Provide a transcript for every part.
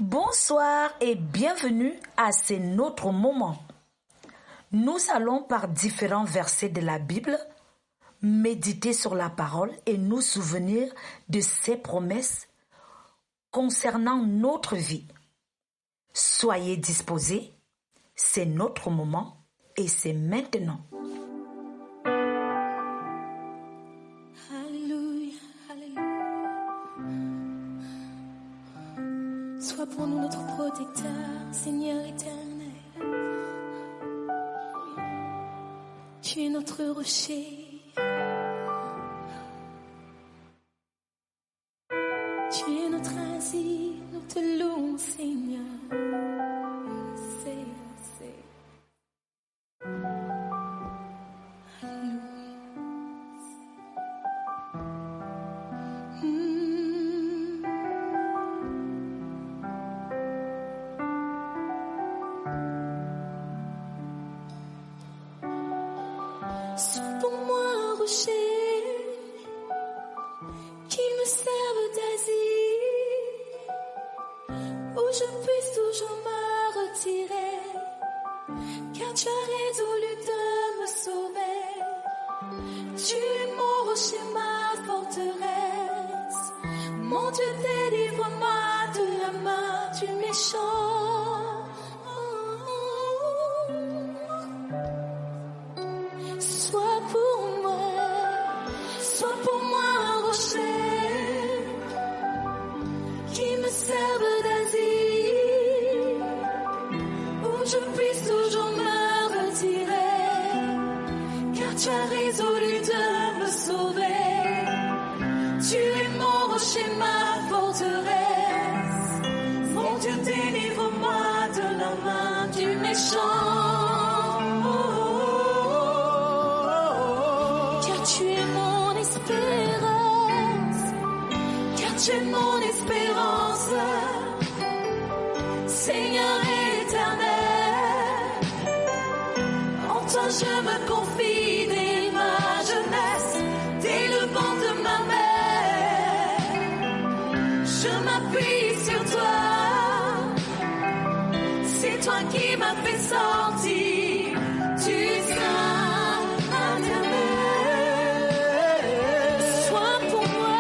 Bonsoir et bienvenue à C'est notre moment. Nous allons par différents versets de la Bible méditer sur la parole et nous souvenir de ses promesses concernant notre vie. Soyez disposés, c'est notre moment et c'est maintenant. Alléluia, alléluia. Sois pour nous notre protecteur, Seigneur éternel. Tu es notre rocher. Tu es notre asile, nous te louons, Seigneur. Sois pour moi un rocher qui me serve d'asile, où je puisse toujours me retirer, car tu as résolu de me sauver. Tu es mon rocher, ma forteresse, mon Dieu, délivre-moi de la main du méchant. Sois pour moi un rocher qui me serve d'asile, où je puisse toujours me retirer, car tu as résolu de me sauver. Tu es mon rocher, ma forteresse, mon Dieu, délivre-moi de la main du méchant. Tu es mon espérance, Seigneur éternel. En toi je me confie dès ma jeunesse, dès le vent de ma mère. Je m'appuie sur toi, c'est toi qui m'as fait sortir. Tu es saint, éternel. Sois pour moi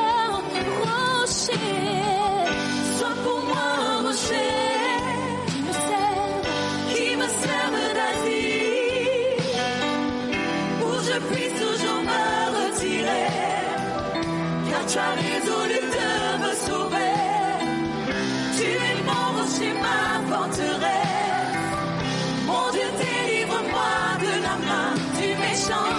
un rocher qui me serve d'asile, où je puisse toujours me retirer, car tu as résolu de me sauver. Tu es mon rocher, ma forteresse, mon Dieu, délivre-moi de la main du méchant.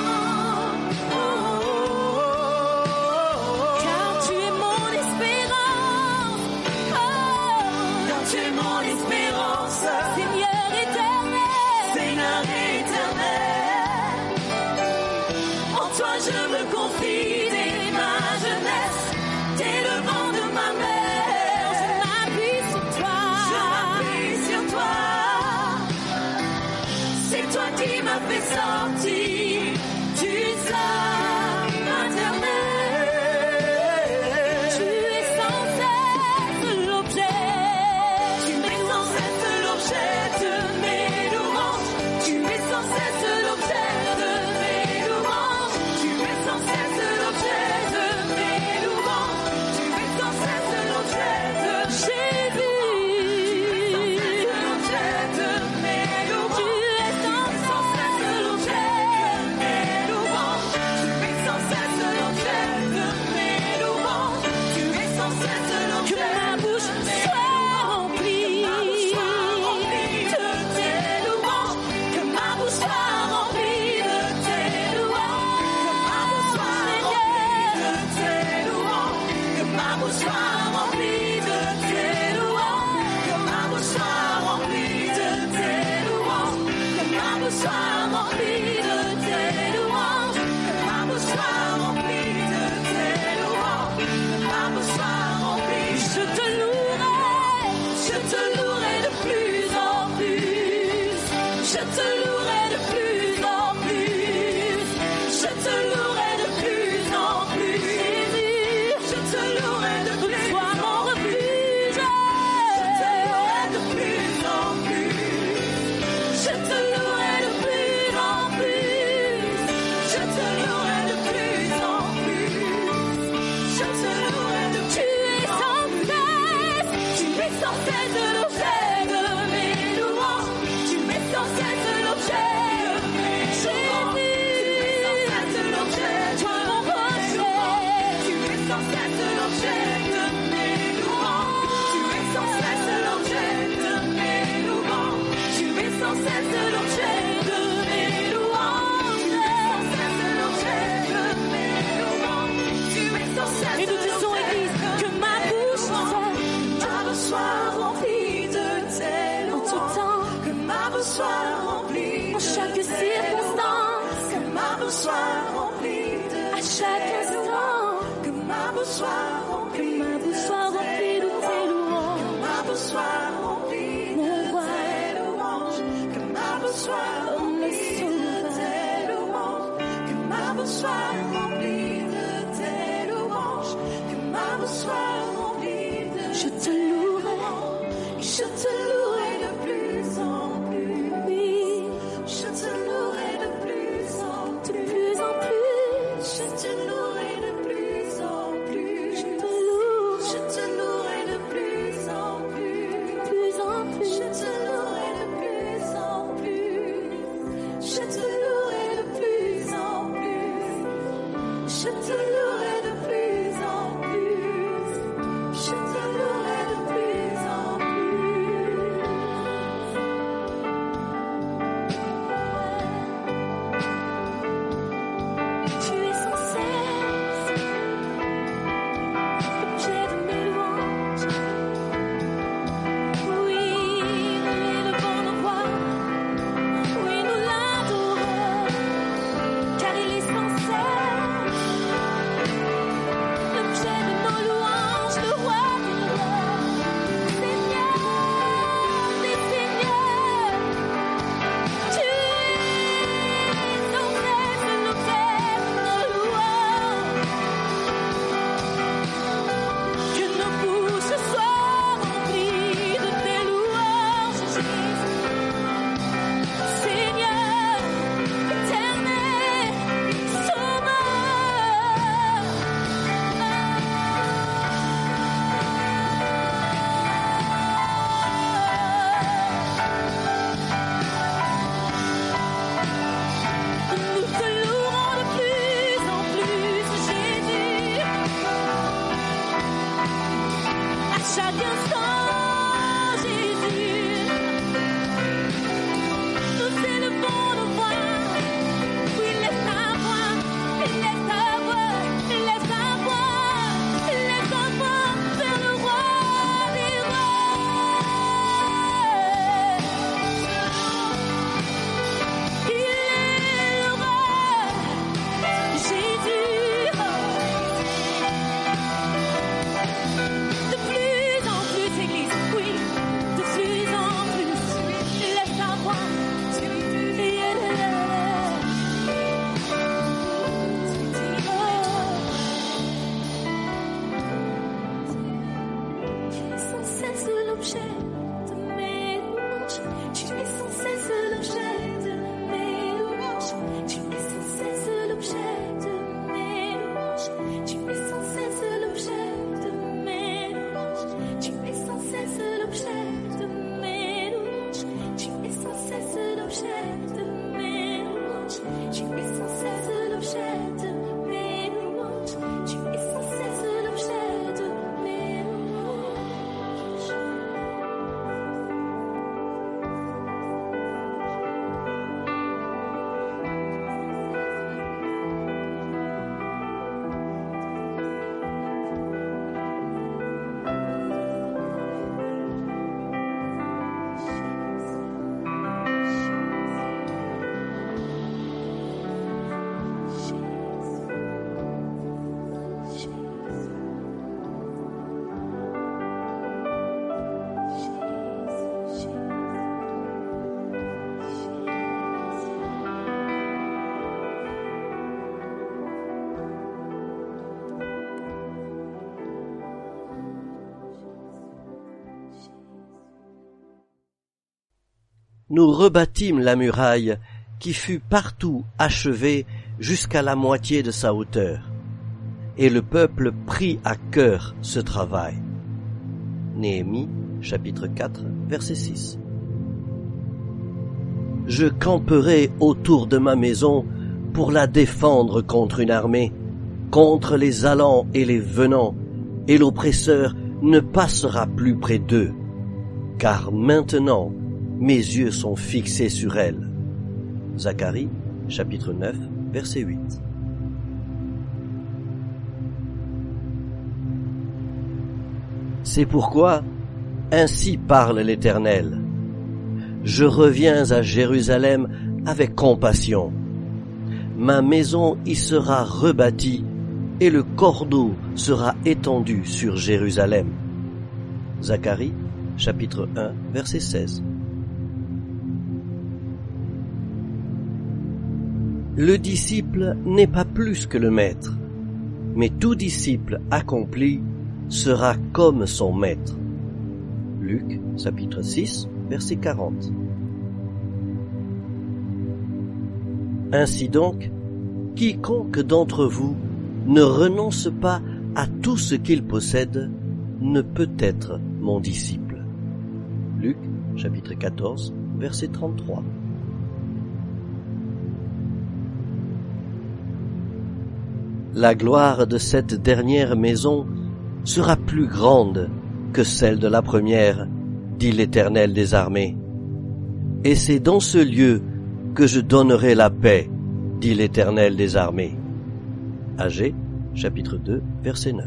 Je me confie dès ma jeunesse, dès le vent de ma mère. Je m'appuie sur toi, c'est toi qui m'as fait sortir. Tu es saint, éternel. Tu es sans cesse l'objet, tu es sans cesse l'objet de mes louanges. Tu es sans cesse l'objet de mes louanges. Tu es sans cesse l'objet de mes louanges. Tu es sans cesse l'objet de Jésus. Tu es sans cesse l'objet de mes louanges. Tu es sans cesse l'objet de sans cesse l'objet de mes louanges. Tu es sans cesse l'objet de mes louanges. Toi mon rocher, tu es sans cesse l'objet de mes louanges. Tu es sans cesse l'objet de mes louanges. Tu es sans cesse l'objet de mes louanges. Tu es sans cesse l'objet de mes louanges. Tu es sans cesse. Et nous disons Église que ma bouche soit remplie de tes louanges. En tout temps, que ma bouche soit remplie en chaque circonstance. Que ma bouche soit remplie de à chaque instant. Que ma bouche soit remplie. Que ma bouche soit remplie de tes louanges. Que ma bouche soit remplie de tes louanges. Que ma bouche soit remplie de tes louanges. Que ma bouche soit remplie de tes louanges. Que ma bouche soit remplie de je te louerai. Je te louerai de plus en plus. Oui, je te louerai de plus en plus. Je te louerai de plus en plus. Je te loue. Je te louerai de plus en plus. Je te louerai de plus en plus. Je te louerai de plus en plus. Je te louerai de plus en plus. Je te louerai de plus en plus. Tu es sans cesse l'objet de mes louanges. Oui, nous élevons nos voix. Oui, nous l'adorons, car il est sans cesse l'objet de nos louanges, le roi des rois, Seigneur des seigneurs. Tu es sans cesse l'objet de nos louanges. Que nos bouches soient remplies de tes louanges, Jésus. Seigneur, éternel, nous te louerons de plus en plus, Jésus. À chaque instant, Jésus, nous élevons nos voix. Oui, laisse ta voix, laisse ta voix, laisse ta voix, laisse ta voix vers le roi des rois. Il est le roi, Jésus. De plus en plus, Église, oui, de plus en plus, laisse ta voix. Tu es sans cesse l'objet de mes louanges. Tu es sans cesse l'objet de mes louanges. Tu es sans cesse l'objet de mes louanges. Tu es sans cesse l'objet de mes louanges. Tu es sans cesse l'objet de mes louanges. Tu es sans cesse l'objet de mes louanges. Tu es sans cesse l'objet de mes louanges. Tu es sans cesse l'objet de mes louanges. Nous rebâtîmes la muraille qui fut partout achevée jusqu'à la moitié de sa hauteur. Et le peuple prit à cœur ce travail. Néhémie, chapitre 4, verset 6. Je camperai autour de ma maison pour la défendre contre une armée, contre les allants et les venants, et l'oppresseur ne passera plus près d'eux, car maintenant mes yeux sont fixés sur elle. Zacharie, chapitre 9, verset 8. C'est pourquoi, ainsi parle l'Éternel, je reviens à Jérusalem avec compassion. Ma maison y sera rebâtie et le cordeau sera étendu sur Jérusalem. Zacharie, chapitre 1, verset 16. Le disciple n'est pas plus que le maître, mais tout disciple accompli sera comme son maître. Luc, chapitre 6, verset 40. Ainsi donc, quiconque d'entre vous ne renonce pas à tout ce qu'il possède ne peut être mon disciple. Luc, chapitre 14, verset 33. La gloire de cette dernière maison sera plus grande que celle de la première, dit l'Éternel des armées. Et c'est dans ce lieu que je donnerai la paix, dit l'Éternel des armées. Agée, chapitre 2, verset 9.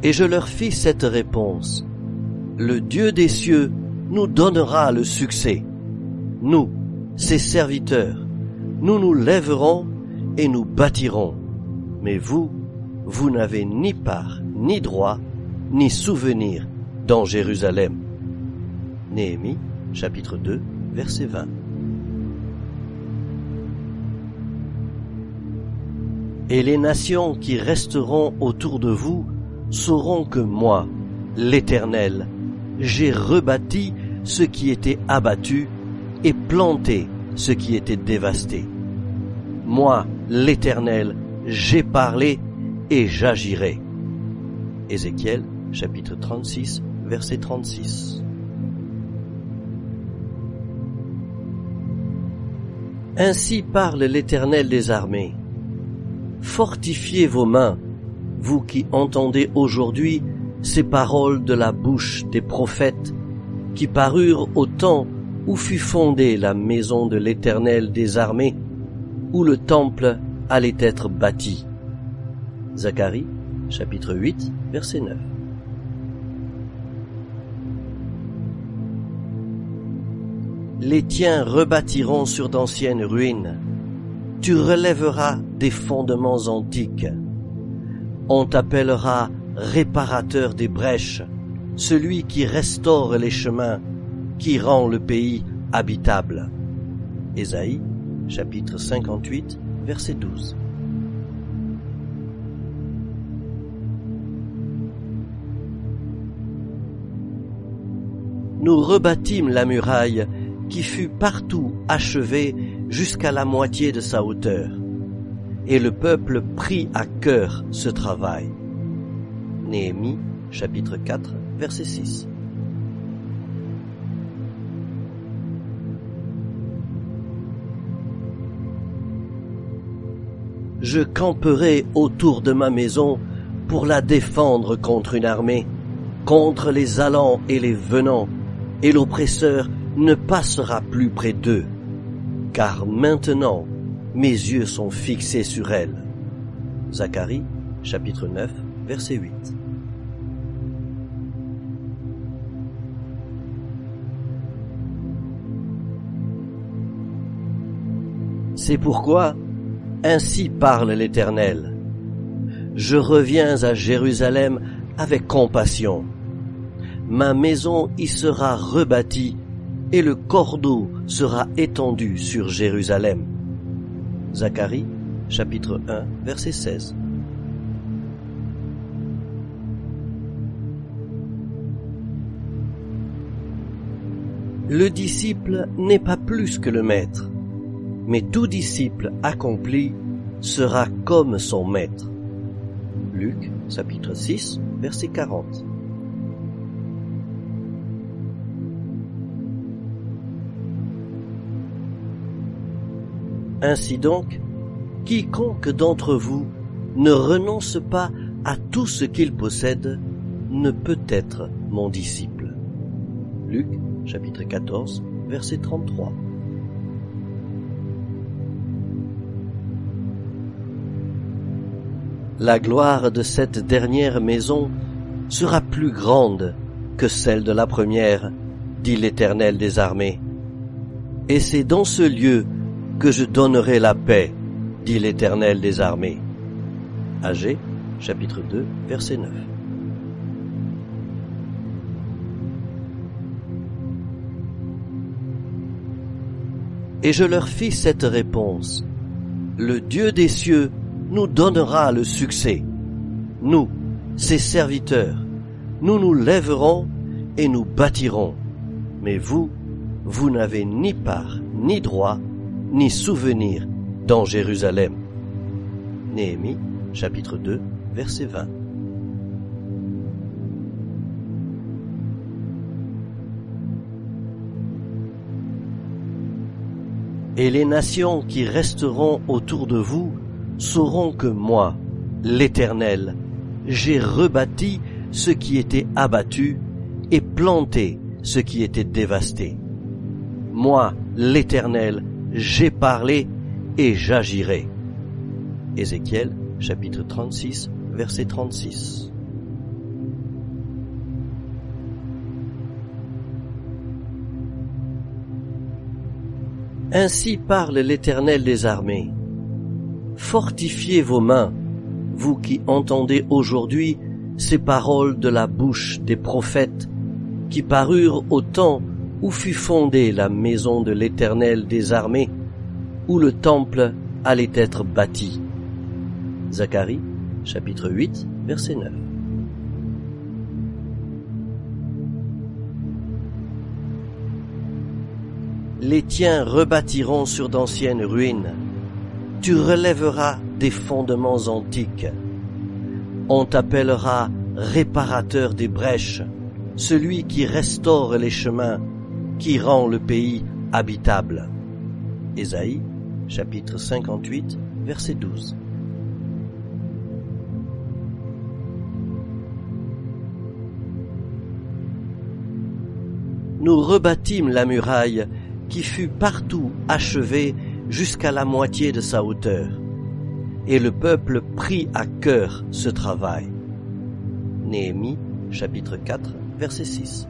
Et je leur fis cette réponse. Le Dieu des cieux nous donnera le succès. Nous, ses serviteurs, nous nous lèverons et nous bâtirons. Mais vous, vous n'avez ni part, ni droit, ni souvenir dans Jérusalem. Néhémie, chapitre 2, verset 20. Et les nations qui resteront autour de vous sauront que moi, l'Éternel, j'ai rebâti ce qui était abattu et planté ce qui était dévasté. Moi, l'Éternel, j'ai parlé et j'agirai. Ézéchiel, chapitre 36, verset 36. Ainsi parle l'Éternel des armées. Fortifiez vos mains, vous qui entendez aujourd'hui ces paroles de la bouche des prophètes qui parurent au temps où fut fondée la maison de l'Éternel des armées, où le temple allait être bâti. Zacharie, chapitre 8, verset 9. Les tiens rebâtiront sur d'anciennes ruines. Tu relèveras des fondements antiques. On t'appellera réparateur des brèches, celui qui restaure les chemins, qui rend le pays habitable. Ésaïe, chapitre 58, verset 12. Nous rebâtîmes la muraille qui fut partout achevée jusqu'à la moitié de sa hauteur, et le peuple prit à cœur ce travail. Néhémie, chapitre 4, verset 6. Je camperai autour de ma maison pour la défendre contre une armée, contre les allants et les venants, et l'oppresseur ne passera plus près d'eux, car maintenant mes yeux sont fixés sur elle. Zacharie, chapitre 9, verset 8. C'est pourquoi, ainsi parle l'Éternel, je reviens à Jérusalem avec compassion. Ma maison y sera rebâtie et le cordeau sera étendu sur Jérusalem. Zacharie, chapitre 1, verset 16. Le disciple n'est pas plus que le maître, mais tout disciple accompli sera comme son maître. Luc, chapitre 6, verset 40. Ainsi donc, quiconque d'entre vous ne renonce pas à tout ce qu'il possède ne peut être mon disciple. Luc, chapitre 14, verset 33. La gloire de cette dernière maison sera plus grande que celle de la première, dit l'Éternel des armées. Et c'est dans ce lieu que je donnerai la paix, dit l'Éternel des armées. Agée, chapitre 2, verset 9. Et je leur fis cette réponse. Le Dieu des cieux nous donnera le succès. Nous, ses serviteurs, nous nous lèverons et nous bâtirons. Mais vous, vous n'avez ni part, ni droit, ni souvenir dans Jérusalem. Néhémie, chapitre 2, verset 20. Et les nations qui resteront autour de vous sauront que moi, l'Éternel, j'ai rebâti ce qui était abattu et planté ce qui était dévasté. Moi, l'Éternel, j'ai parlé et j'agirai. Ézéchiel, chapitre 36, verset 36. Ainsi parle l'Éternel des armées. Fortifiez vos mains, vous qui entendez aujourd'hui ces paroles de la bouche des prophètes qui parurent au temps où fut fondée la maison de l'Éternel des armées, où le temple allait être bâti. Zacharie, chapitre 8, verset 9. Les tiens rebâtiront sur d'anciennes ruines. Tu relèveras des fondements antiques. On t'appellera réparateur des brèches, celui qui restaure les chemins, qui rend le pays habitable. Ésaïe, chapitre 58, verset 12. Nous rebâtîmes la muraille qui fut partout achevée jusqu'à la moitié de sa hauteur. Et le peuple prit à cœur ce travail. Néhémie, chapitre 4, verset 6.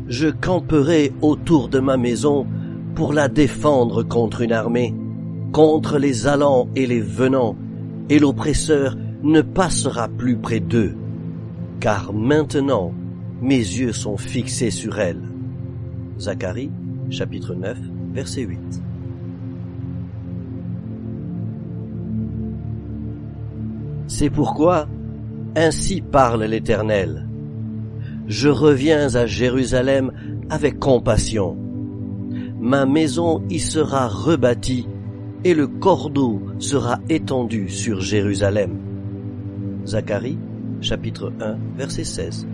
Je camperai autour de ma maison pour la défendre contre une armée, contre les allants et les venants, et l'oppresseur ne passera plus près d'eux, car maintenant mes yeux sont fixés sur elle. Zacharie, chapitre 9, verset 8. C'est pourquoi, ainsi parle l'Éternel. Je reviens à Jérusalem avec compassion. Ma maison y sera rebâtie et le cordeau sera étendu sur Jérusalem. Zacharie, chapitre 1, verset 16.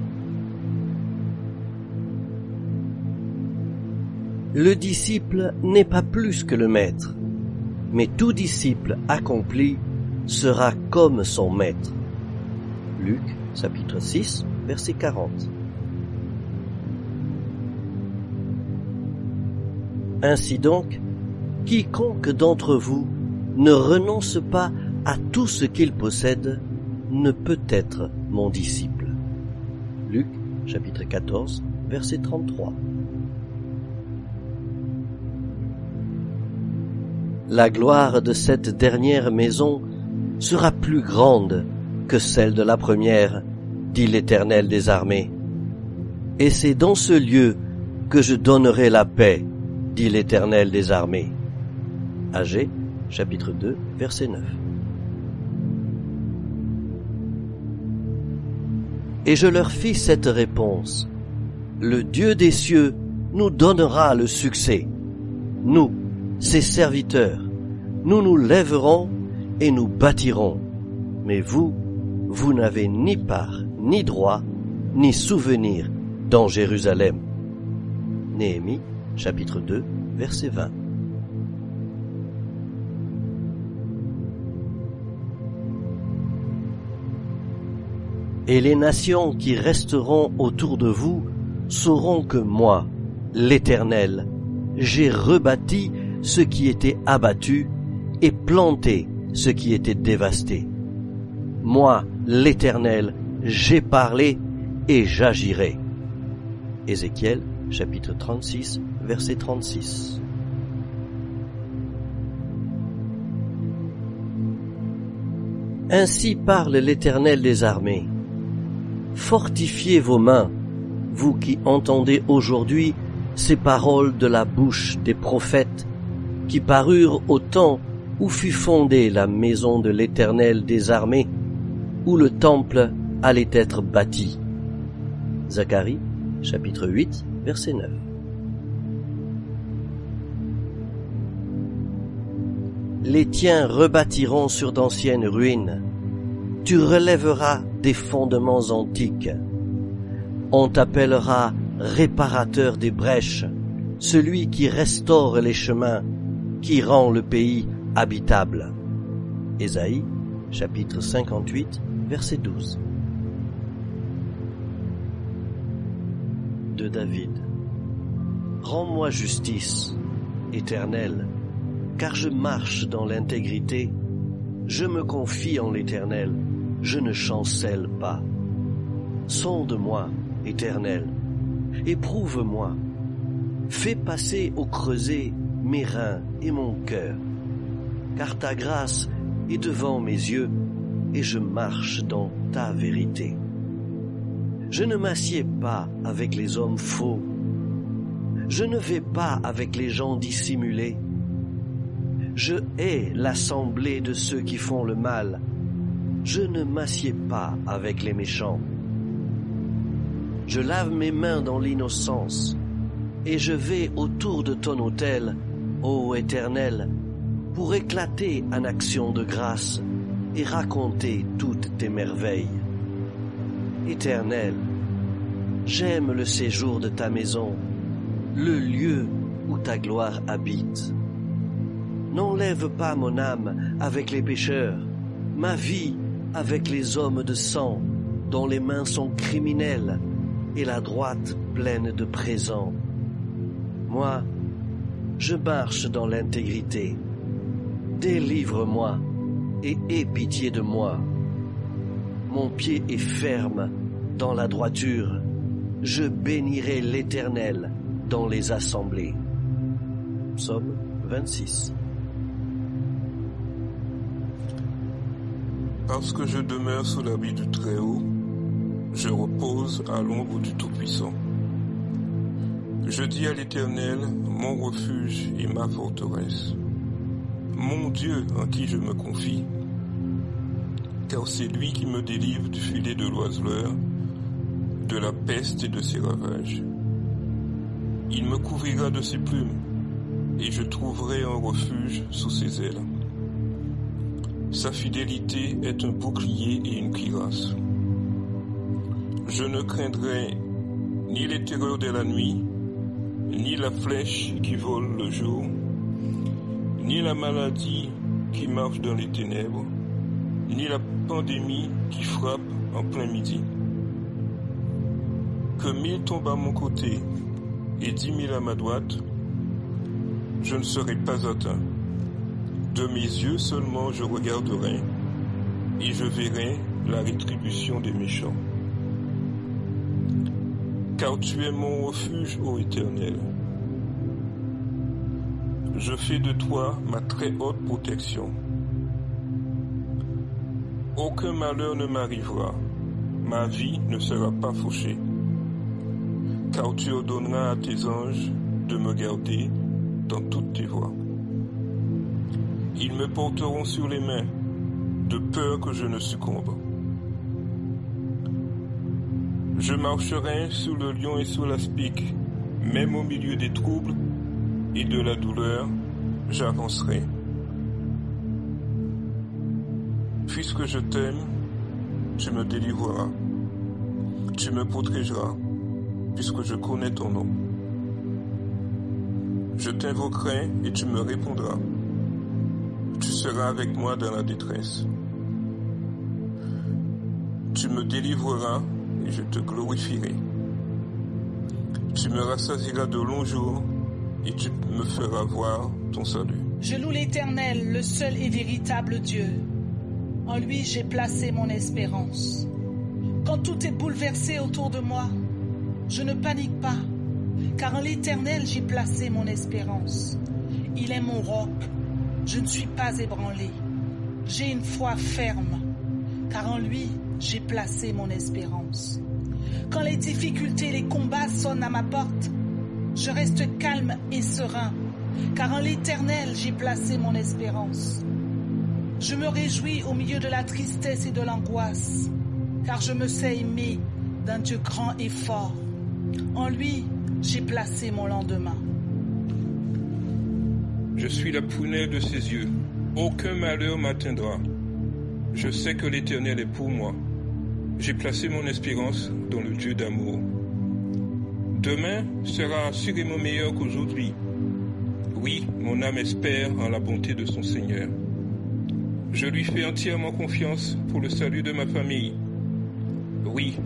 Le disciple n'est pas plus que le maître, mais tout disciple accompli sera comme son maître. Luc, chapitre 6, verset 40. Ainsi donc, quiconque d'entre vous ne renonce pas à tout ce qu'il possède ne peut être mon disciple. Luc, chapitre 14, verset 33. La gloire de cette dernière maison sera plus grande que celle de la première, dit l'Éternel des armées. Et c'est dans ce lieu que je donnerai la paix, dit l'Éternel des armées. Agée, chapitre 2, verset 9. Et je leur fis cette réponse. Le Dieu des cieux nous donnera le succès. Nous, ses serviteurs, nous nous lèverons et nous bâtirons. Mais vous, vous n'avez ni part, ni droit, ni souvenir dans Jérusalem. Néhémie, chapitre 2, verset 20. Et les nations qui resteront autour de vous sauront que moi, l'Éternel, j'ai rebâti ce qui était abattu et planté ce qui était dévasté. Moi, l'Éternel, j'ai parlé et j'agirai. Ézéchiel, chapitre 36, verset 36. Ainsi parle l'Éternel des armées. Fortifiez vos mains, vous qui entendez aujourd'hui ces paroles de la bouche des prophètes qui parurent au temps où fut fondée la maison de l'Éternel des armées, où le temple allait être bâti. Zacharie, chapitre 8, verset 9. Les tiens rebâtiront sur d'anciennes ruines. Tu relèveras des fondements antiques. On t'appellera réparateur des brèches, celui qui restaure les chemins, qui rend le pays habitable. Ésaïe, chapitre 58, verset 12. De David. Rends-moi justice, Éternel, car je marche dans l'intégrité. Je me confie en l'Éternel, je ne chancelle pas. Sonde-moi, Éternel, éprouve-moi. Fais passer au creuset mes reins et mon cœur, car ta grâce est devant mes yeux et je marche dans ta vérité. Je ne m'assieds pas avec les hommes faux. Je ne vais pas avec les gens dissimulés. Je hais l'assemblée de ceux qui font le mal. Je ne m'assieds pas avec les méchants. Je lave mes mains dans l'innocence et je vais autour de ton autel, ô Éternel, pour éclater en action de grâce et raconter toutes tes merveilles. Éternel, j'aime le séjour de ta maison, le lieu où ta gloire habite. N'enlève pas mon âme avec les pécheurs, ma vie avec les hommes de sang, dont les mains sont criminelles et la droite pleine de présents. Moi, je marche dans l'intégrité. Délivre-moi et aie pitié de moi. Mon pied est ferme dans la droiture. Je bénirai l'Éternel dans les assemblées. Psaume 26. Parce que je demeure sous l'abri du Très-Haut, je repose à l'ombre du Tout-Puissant. Je dis à l'Éternel, mon refuge et ma forteresse, mon Dieu en qui je me confie, car c'est lui qui me délivre du filet de l'oiseleur, de la peste et de ses ravages. Il me couvrira de ses plumes, et je trouverai un refuge sous ses ailes. Sa fidélité est un bouclier et une cuirasse. Je ne craindrai ni les terreurs de la nuit, ni la flèche qui vole le jour, ni la maladie qui marche dans les ténèbres, ni la pandémie qui frappe en plein midi. Que 1000 tombent à mon côté et 10 000 à ma droite, je ne serai pas atteint. De mes yeux seulement je regarderai, et je verrai la rétribution des méchants. Car tu es mon refuge, ô Éternel. Je fais de toi ma très haute protection. Aucun malheur ne m'arrivera, ma vie ne sera pas fauchée. Car tu ordonneras à tes anges de me garder dans toutes tes voies. Ils me porteront sur les mains, de peur que je ne succombe. Je marcherai sur le lion et sur l'aspic, même au milieu des troubles et de la douleur, j'avancerai. Puisque je t'aime, tu me délivreras. Tu me protégeras, puisque je connais ton nom. Je t'invoquerai et tu me répondras. Tu seras avec moi dans la détresse. Tu me délivreras et je te glorifierai. Tu me rassasieras de longs jours et tu me feras voir ton salut. Je loue l'Éternel, le seul et véritable Dieu. En lui, j'ai placé mon espérance. Quand tout est bouleversé autour de moi, je ne panique pas, car en l'Éternel, j'ai placé mon espérance. Il est mon roc, je ne suis pas ébranlé. J'ai une foi ferme, car en lui, j'ai placé mon espérance. Quand les difficultés et les combats sonnent à ma porte, je reste calme et serein, car en l'Éternel, j'ai placé mon espérance. Je me réjouis au milieu de la tristesse et de l'angoisse, car je me sais aimé d'un Dieu grand et fort. En lui, j'ai placé mon lendemain. Je suis la prunelle de ses yeux. Aucun malheur m'atteindra. Je sais que l'Éternel est pour moi. J'ai placé mon espérance dans le Dieu d'amour. Demain sera assurément meilleur qu'aujourd'hui. Oui, mon âme espère en la bonté de son Seigneur. Je lui fais entièrement confiance pour le salut de ma famille. Oui,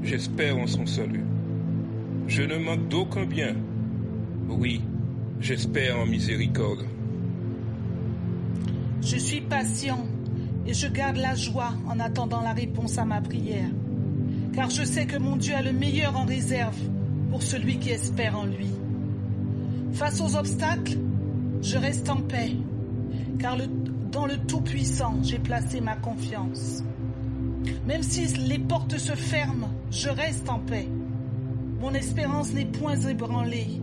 j'espère en son salut. Je ne manque d'aucun bien. Oui, j'espère en miséricorde. Je suis patient et je garde la joie en attendant la réponse à ma prière, car je sais que mon Dieu a le meilleur en réserve pour celui qui espère en lui. Face aux obstacles, je reste en paix, car dans le Tout-Puissant, j'ai placé ma confiance. Même si les portes se ferment, je reste en paix. Mon espérance n'est point ébranlée,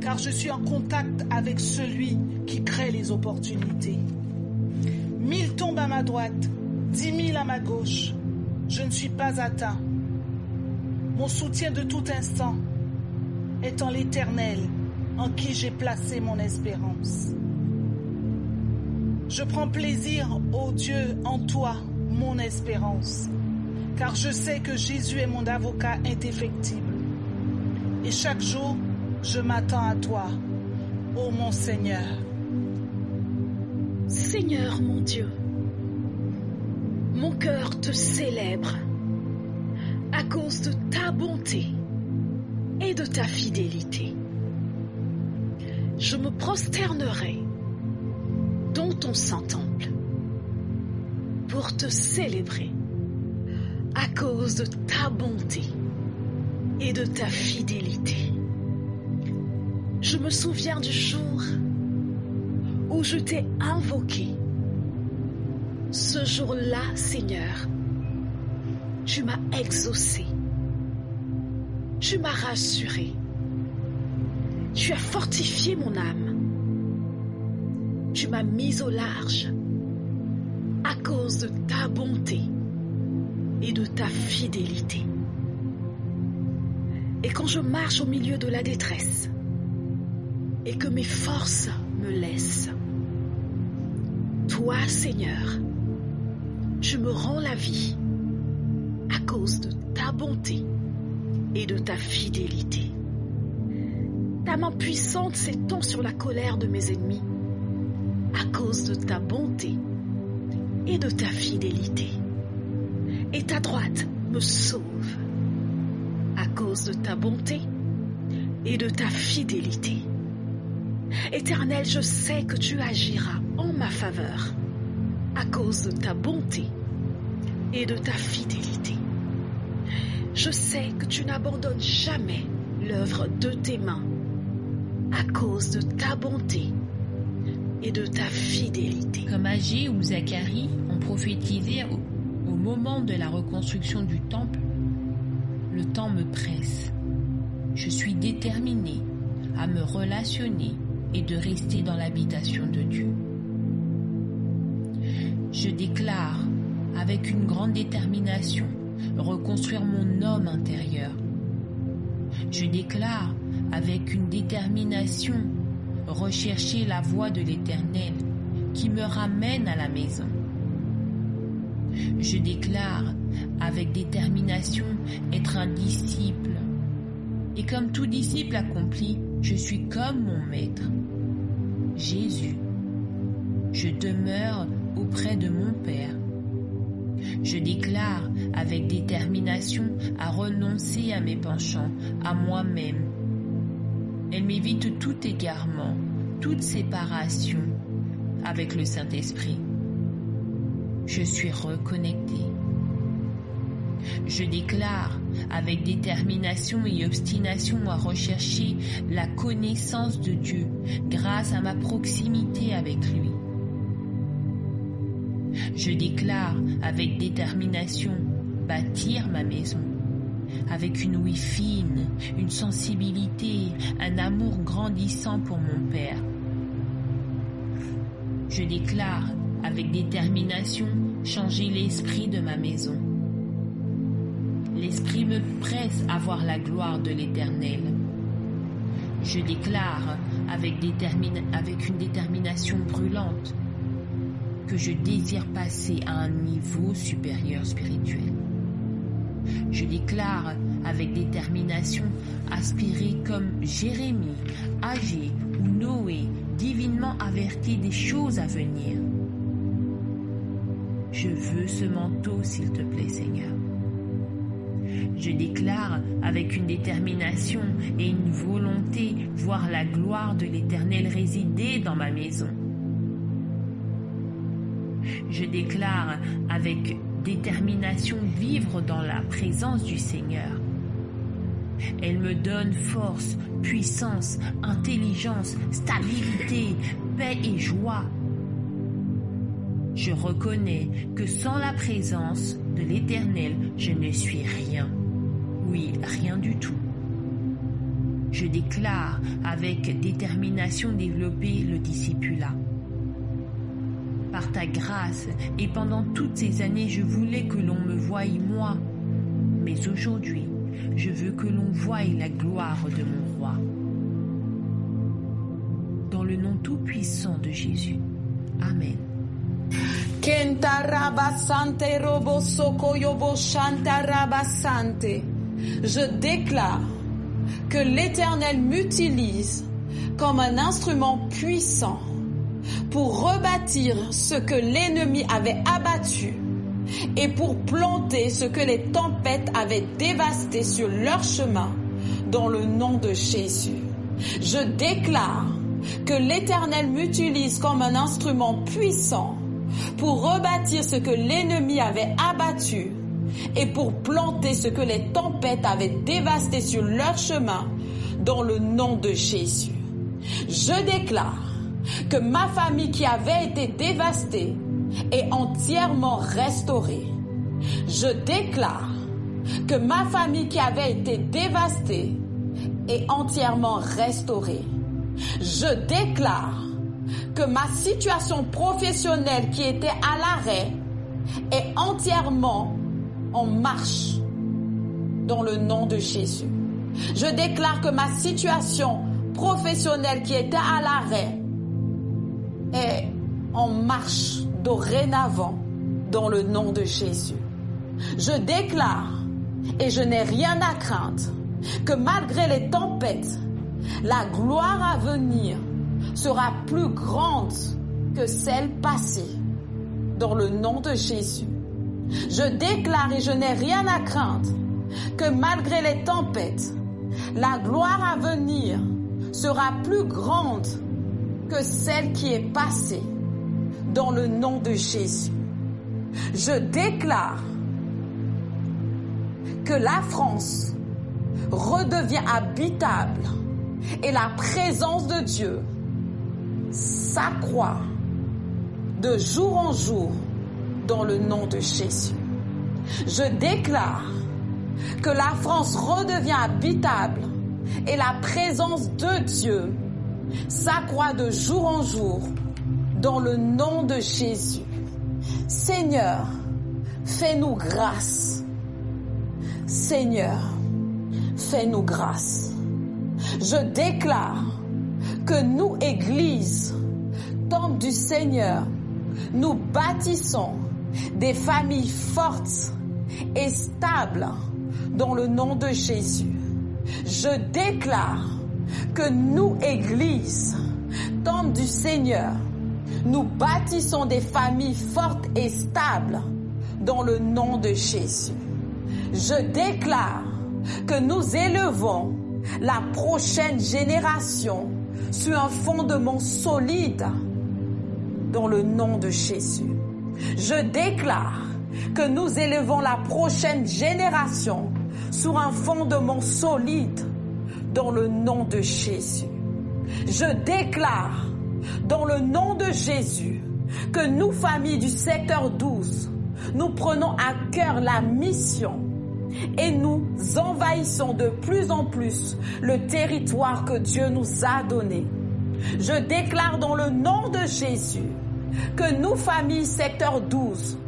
car je suis en contact avec celui qui crée les opportunités. 1000 tombent à ma droite, 10 000 à ma gauche. Je ne suis pas atteint. Mon soutien de tout instant est en l'Éternel, en qui j'ai placé mon espérance. Je prends plaisir, ô Dieu, en toi, mon espérance, car je sais que Jésus est mon avocat indéfectible. Et chaque jour, je m'attends à toi, ô mon Seigneur. Seigneur mon Dieu, mon cœur te célèbre à cause de ta bonté et de ta fidélité. Je me prosternerai dans ton saint temple pour te célébrer à cause de ta bonté et de ta fidélité. Je me souviens du jour où je t'ai invoqué. Ce jour-là, Seigneur, tu m'as exaucé, tu m'as rassuré, tu as fortifié mon âme, tu m'as mis au large à cause de ta bonté et de ta fidélité. Et quand je marche au milieu de la détresse et que mes forces me laissent, toi, Seigneur, tu me rends la vie à cause de ta bonté et de ta fidélité. Ta main puissante s'étend sur la colère de mes ennemis à cause de ta bonté et de ta fidélité. Et ta droite me sauve à cause de ta bonté et de ta fidélité. Éternel, je sais que tu agiras en ma faveur à cause de ta bonté et de ta fidélité. Je sais que tu n'abandonnes jamais l'œuvre de tes mains à cause de ta bonté et de ta fidélité. Comme Agé ou Zacharie ont prophétisé au moment de la reconstruction du temple, le temps me presse. Je suis déterminé à me relationner et de rester dans l'habitation de Dieu. Je déclare avec une grande détermination reconstruire mon homme intérieur. Je déclare avec une détermination rechercher la voie de l'Éternel qui me ramène à la maison. Je déclare avec détermination être un disciple. Et comme tout disciple accompli, je suis comme mon maître, Jésus. Je demeure auprès de mon Père. Je déclare avec détermination à renoncer à mes penchants, à moi-même. Elle m'évite tout égarement, toute séparation avec le Saint-Esprit. Je suis reconnecté. Je déclare avec détermination et obstination à rechercher la connaissance de Dieu grâce à ma proximité avec lui. Je déclare avec détermination bâtir ma maison avec une ouïe fine, une sensibilité, un amour grandissant pour mon Père. Je déclare avec détermination changer l'esprit de ma maison. L'esprit me presse à voir la gloire de l'Éternel. Je déclare avec une détermination brûlante que je désire passer à un niveau supérieur spirituel. Je déclare avec détermination aspirer comme Jérémie, Agé ou Noé, divinement avertis des choses à venir. Je veux ce manteau, s'il te plaît, Seigneur. Je déclare avec une détermination et une volonté voir la gloire de l'Éternel résider dans ma maison. Je déclare avec détermination vivre dans la présence du Seigneur. Elle me donne force, puissance, intelligence, stabilité, paix et joie. Je reconnais que sans la présence de l'Éternel, je ne suis rien. Oui, rien du tout. Je déclare avec détermination développer le discipulat. Par ta grâce, et pendant toutes ces années, je voulais que l'on me voie moi. Mais aujourd'hui, je veux que l'on voie la gloire de mon roi. Dans le nom tout-puissant de Jésus. Amen. Je déclare que l'Éternel m'utilise comme un instrument puissant pour rebâtir ce que l'ennemi avait abattu et pour planter ce que les tempêtes avaient dévasté sur leur chemin dans le nom de Jésus. Je déclare que l'Éternel m'utilise comme un instrument puissant pour rebâtir ce que l'ennemi avait abattu et pour planter ce que les tempêtes avaient dévasté sur leur chemin dans le nom de Jésus. Je déclare que ma famille qui avait été dévastée est entièrement restaurée. Je déclare que ma famille qui avait été dévastée est entièrement restaurée. Je déclare que ma situation professionnelle qui était à l'arrêt est entièrement en marche dans le nom de Jésus. Je déclare que ma situation professionnelle qui était à l'arrêt est en marche dorénavant dans le nom de Jésus. Je déclare, et je n'ai rien à craindre, que malgré les tempêtes, la gloire à venir sera plus grande que celle passée dans le nom de Jésus. Je déclare, et je n'ai rien à craindre, que malgré les tempêtes, la gloire à venir sera plus grande que celle qui est passée dans le nom de Jésus. Je déclare que la France redevient habitable et la présence de Dieu s'accroît de jour en jour dans le nom de Jésus. Je déclare que la France redevient habitable et la présence de Dieu s'accroît de jour en jour dans le nom de Jésus. Seigneur, fais-nous grâce. Seigneur, fais-nous grâce. Je déclare que nous, Église, Temple du Seigneur, nous bâtissons des familles fortes et stables dans le nom de Jésus. Je déclare que nous, Église, Temple du Seigneur, nous bâtissons des familles fortes et stables dans le nom de Jésus. Je déclare que nous élevons la prochaine génération sur un fondement solide dans le nom de Jésus. Je déclare que nous élevons la prochaine génération sur un fondement solide dans le nom de Jésus. Je déclare dans le nom de Jésus que nous, familles du secteur 12, nous prenons à cœur la mission et nous envahissons de plus en plus le territoire que Dieu nous a donné. Je déclare dans le nom de Jésus que nous, familles secteur 12,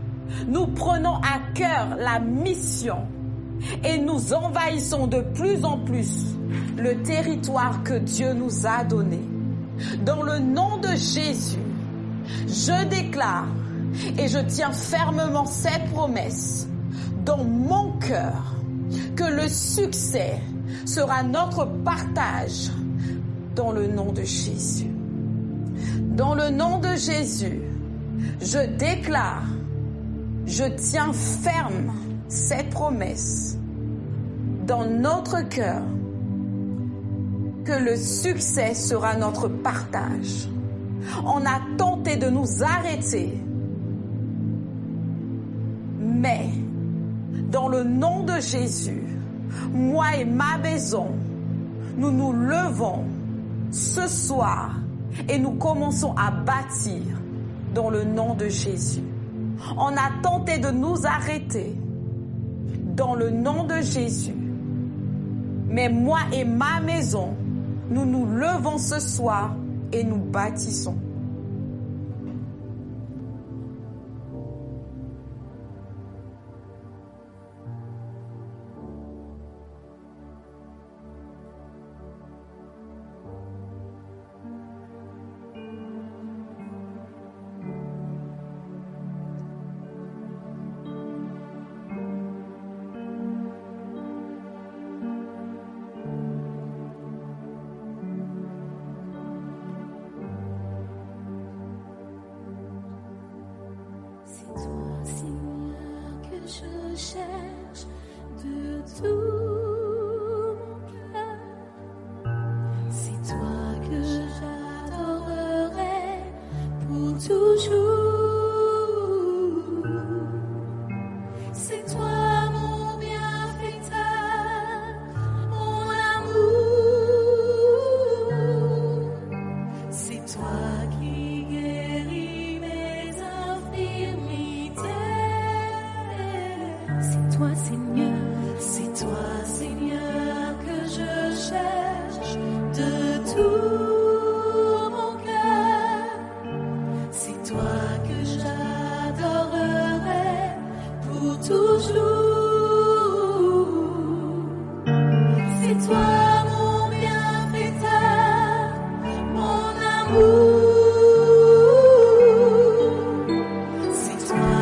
nous prenons à cœur la mission et nous envahissons de plus en plus le territoire que Dieu nous a donné. Dans le nom de Jésus, je déclare et je tiens fermement cette promesse dans mon cœur que le succès sera notre partage dans le nom de Jésus. Dans le nom de Jésus, je déclare, je tiens ferme cette promesse dans notre cœur que le succès sera notre partage. On a tenté de nous arrêter, mais dans le nom de Jésus, moi et ma maison, nous nous levons ce soir et nous commençons à bâtir dans le nom de Jésus. On a tenté de nous arrêter dans le nom de Jésus, mais moi et ma maison, nous nous levons ce soir et nous bâtissons. Je cherche de tout mon cœur. C'est toi que j'adorerai pour toujours. C'est toi mon bienfaiteur, mon amour. C'est toi qui guéris mes infirmités. C'est toi, Seigneur, que je cherche de tout mon cœur. C'est toi que j'adorerai pour toujours. C'est toi mon bienfaiteur, mon amour. Seigneur.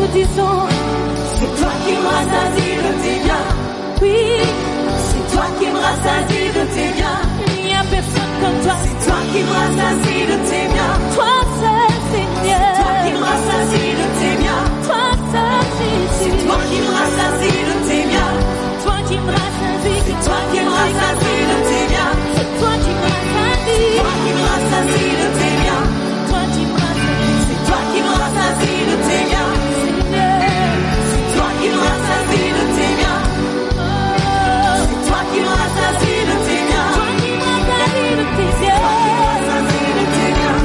nous disons, c'est toi qui me rassasies de tes biens. Oui, c'est toi qui me rassasies de tes biens. Il n'y a personne comme toi. C'est toi qui me rassasies de tes biens. Toi seul, Seigneur. C'est toi qui me rassasies de tes biens. Toi seul, Jésus. C'est toi qui me rassasies de tes biens. Toi qui me rassasies. C'est toi qui me rassasies de tes biens. C'est toi qui me rassasies. C'est toi qui me rassasies de tes biens. Toi qui me rassasies. C'est toi qui me rassasies de tes biens. Seigneur. C'est toi qui me rassasies de tes biens. C'est toi qui me rassasies de tes biens. Toi qui me rassasies de tes biens.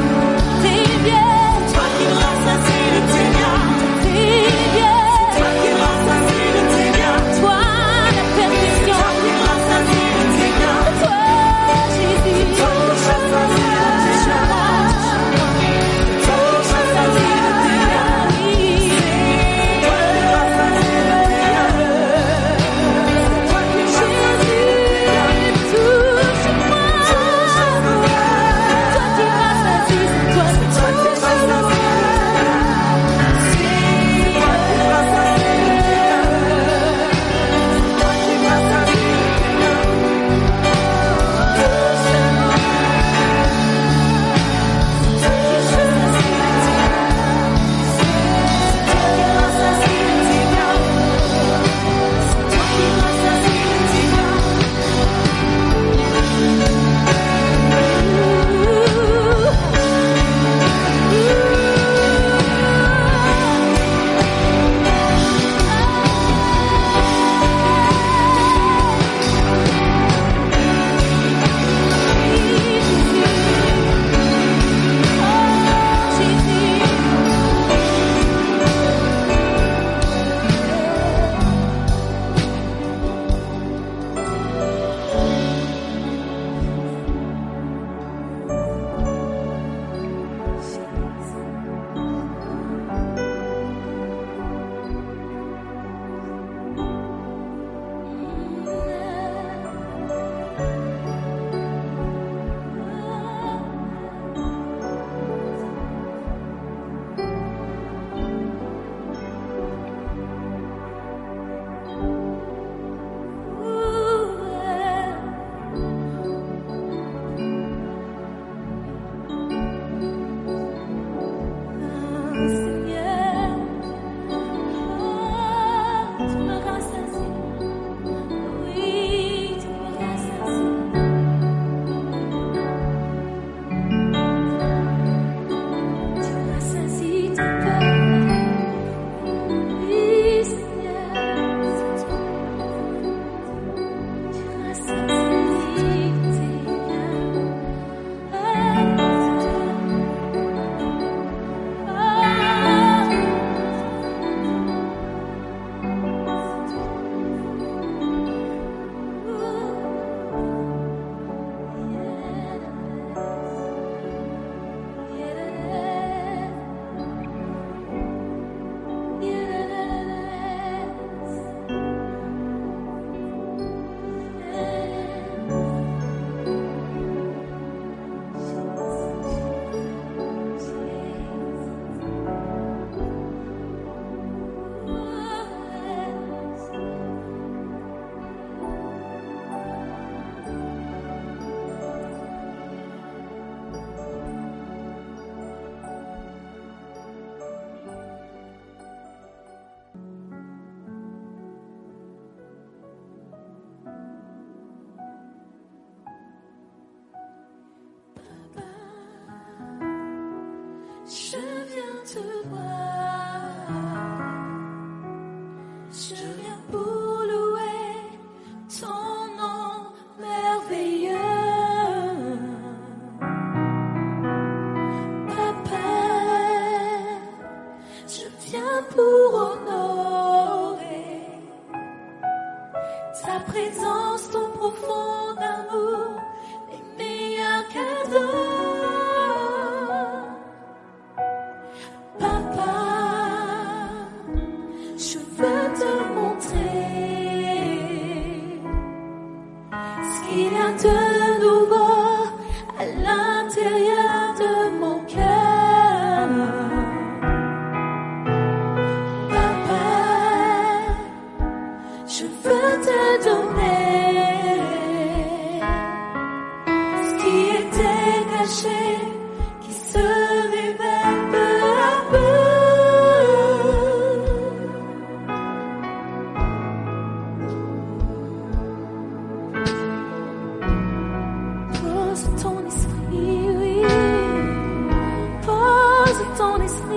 Tes biens. Toi qui me rassasies de tes biens. Tes biens. Toi qui me rassasies de tes biens. Toi la perfection. Toi qui me rassasies de tes biens. Toi Jésus. Toi qui me rassasies de tes biens. Je viens te voir, je viens pour louer ton nom merveilleux. Papa, je viens pour honorer ta présence, ton profond amour, les meilleurs cadeaux. Papa, Dépose ton esprit